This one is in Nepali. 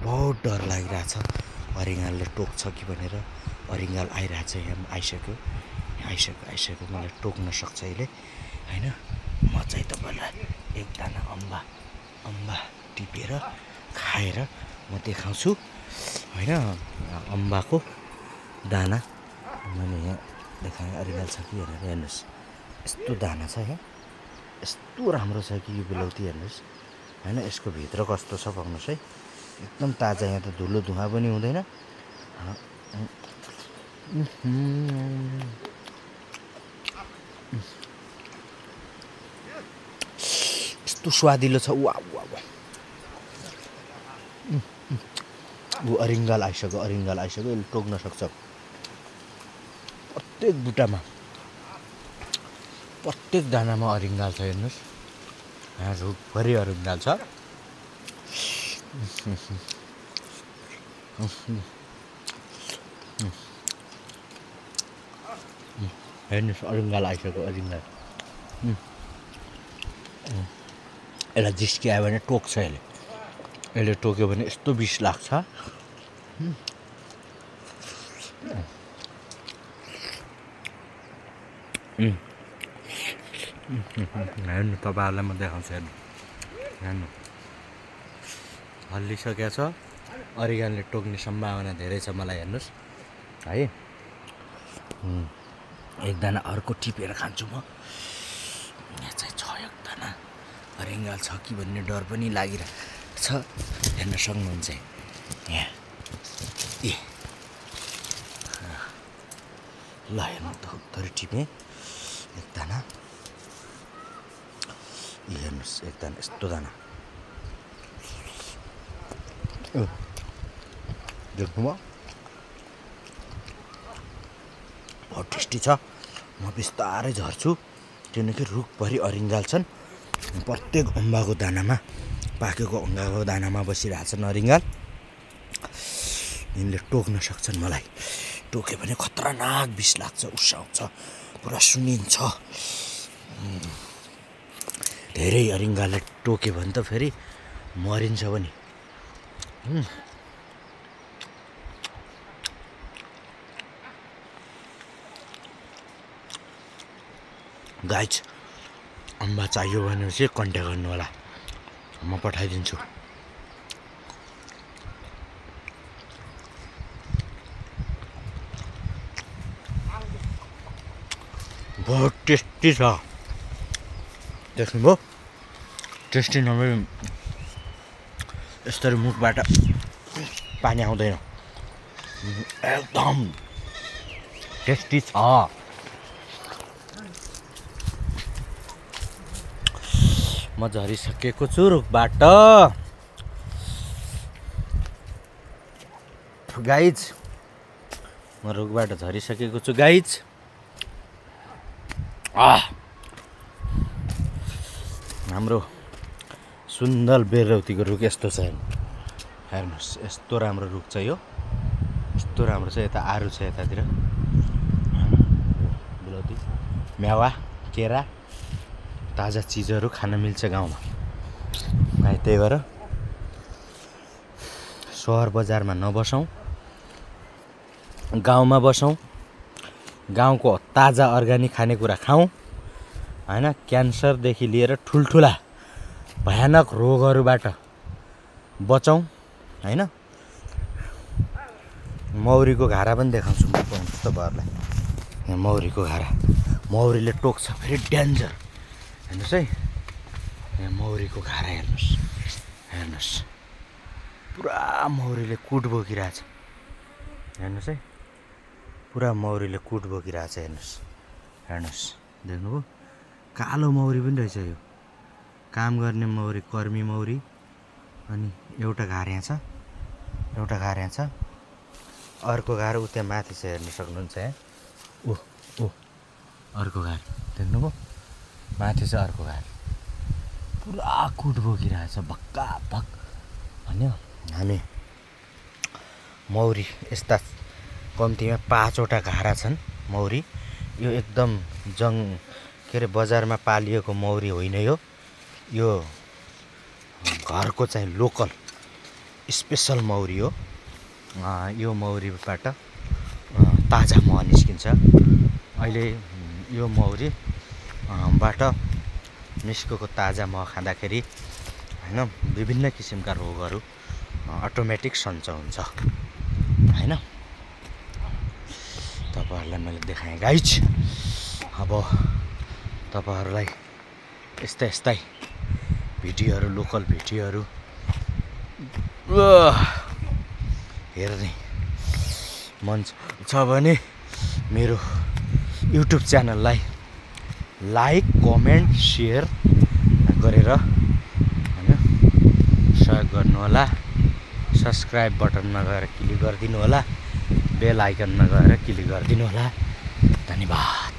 बहुत डर लागिरहेछ अरिङ्गालले टोक्छ कि भनेर। अरिङ्गाल आइरहेछ, यहाँ आइसक्यो मलाई टोक्न सक्छ अहिले हैन। म चाहिँ तपाईलाई एक दाना अम्बा टिपेर खाएर म देखाउँछु हैन। अम्बाको दाना मैले यहाँ देखाएँ, अरिङ्गाल छ कि भनेर। हेर्नुहोस् यस्तो दाना छ यहाँ, यस्तो राम्रो छ कि यो बेलौती। हेर्नुहोस् हैन, यसको भित्र कस्तो छ भन्नुहोस् है, एकदम ताजा। यहाँ त धुलो धुवा पनि हुँदैन। यस्तो स्वादिलो छ। वा ऊ अरिङ्गाल आइसक्यो, यसले टोक्न सक्छ। प्रत्येक बुट्टामा, प्रत्येक दानामा अरिङ्गाल छ। हेर्नुहोस् यहाँ रुखभरि अरिङ्गाल छ। हेर्नुहोस् अरिङ्गाल आइसक्यो, अरिङ्गाल। यसलाई जिस्किआयो भने टोक्छ यसले टोक्यो भने यस्तो विष लाग्छ। हेर्नु तपाईँहरूलाई म देखाउँछु। हेर्नु हल्लिसकेको छ, अरिङ्गालले टोक्ने सम्भावना धेरै छ मलाई। हेर्नुहोस् है, एक दाना अर्को टिपेर खान्छु म। यहाँ चाहिँ छ एक दाना अरिङ्गाल छ कि भन्ने डर पनि लागिरहेको छ। हेर्न सक्नुहुन्छ यहाँ। ल हेर्नु त, थोरै टिपेँ एक दाना। हेर्नुहोस् एक दाना, यस्तो दाना देख्नुभयो, बहुत टेस्टी छ। म बिस्तारै झर्छु किनकि रुखभरि अरिङ्गाल छन्। प्रत्येक अम्बाको दानामा, पाकेको अम्बाको दानामा बसिरहेछन् अरिङ्गाल। यिनले टोक्न सक्छन् मलाई। टोक्यो भने खतरनाक विष लाग्छ, उसाउँछ, पुरा सुनिन्छ। धेरै अरिङ्गालले टोक्यो भने त फेरि मरिन्छ पनि। गाइज अम्बा चाहियो भने चाहिँ कन्ट्याक्ट गर्नु होला, म पठाइदिन्छु। बहुत टेस्टी छ, देख्नुभयो। टेस्टी नभए यसरी मुखबाट पानी आउँदैन, एकदम टेस्टी छ। म झरिसकेको छु रुखबाट गाइज, म रुखबाट झरिसकेको छु गाइज। हाम्रो सुन्दर बेलौतीको रुख यस्तो छ। हेर्नुहोस् यस्तो राम्रो रुख छ यो, यस्तो राम्रो छ। यता आरु छ, यतातिर बेलौती, मेवा, केरा, ताजा चिजहरू खान मिल्छ गाउँमा। त्यही भएर सहर बजारमा नबसौँ, गाउँमा बसौँ। गाउँको ताजा अर्ग्यानिक खानेकुरा खाउँ हैन। क्यान्सरदेखि लिएर ठुल्ठुला भयानक रोगहरूबाट बचौँ हैन। मौरीको घारा पनि देखाउँछु म तपाईँहरूलाई। यहाँ मौरीको घारा, मौरीले टोक्छ फेरि डेन्जर। हेर्नुहोस् है, यहाँ मौरीको घारा हेर्नुहोस्, पुरा मौरीले कुट बोकिरहेछ। हेर्नुहोस् है, पुरा मौरीले कुट बोकिरहेछ। हेर्नुहोस् देख्नुभयो, कालो मौरी पनि रहेछ यो, काम गर्ने मौरी, कर्मी मौरी। अनि एउटा घार यहाँ छ, एउटा घार यहाँ छ, अर्को घार उता माथि छ। हेर्न सक्नुहुन्छ यहाँ, अर्को घार देख्नुभयो, माथि छ अर्को घार। पुरा कुट बोकिरहेछ भक्का भक भन्यो। हामी मौरी यस्ता कम्तीमा 5वटा घारा छन् मौरी। यो एकदम के अरे बजारमा पालिएको मौरी होइन यो घरको चाहिँ लोकल स्पेसल मौरी हो। यो मौरीबाट ताजा मह निस्किन्छ। अहिले यो मौरी बाट निस्केको ताजा मह खाँदाखेरि हैन विभिन्न किसिमका रोगहरू अटोमेटिक सन्च हुन्छ हैन। तपाईहरुलाई मैले देखाएँ गाइज। अब तपाईहरुलाई यस्तै भिडियोहरू लोकल भिडियोहरू हेर्ने मन छ भने मेरो युट्युब च्यानललाई लाइक कमेन्ट सेयर गरेर हैन सहयोग गर्नु होला। सब्स्क्राइब बटनमा गएर क्लिक गरिदिनु होला। बेल आइकनमा गएर क्लिक गरिदिनु होला। धन्यवाद।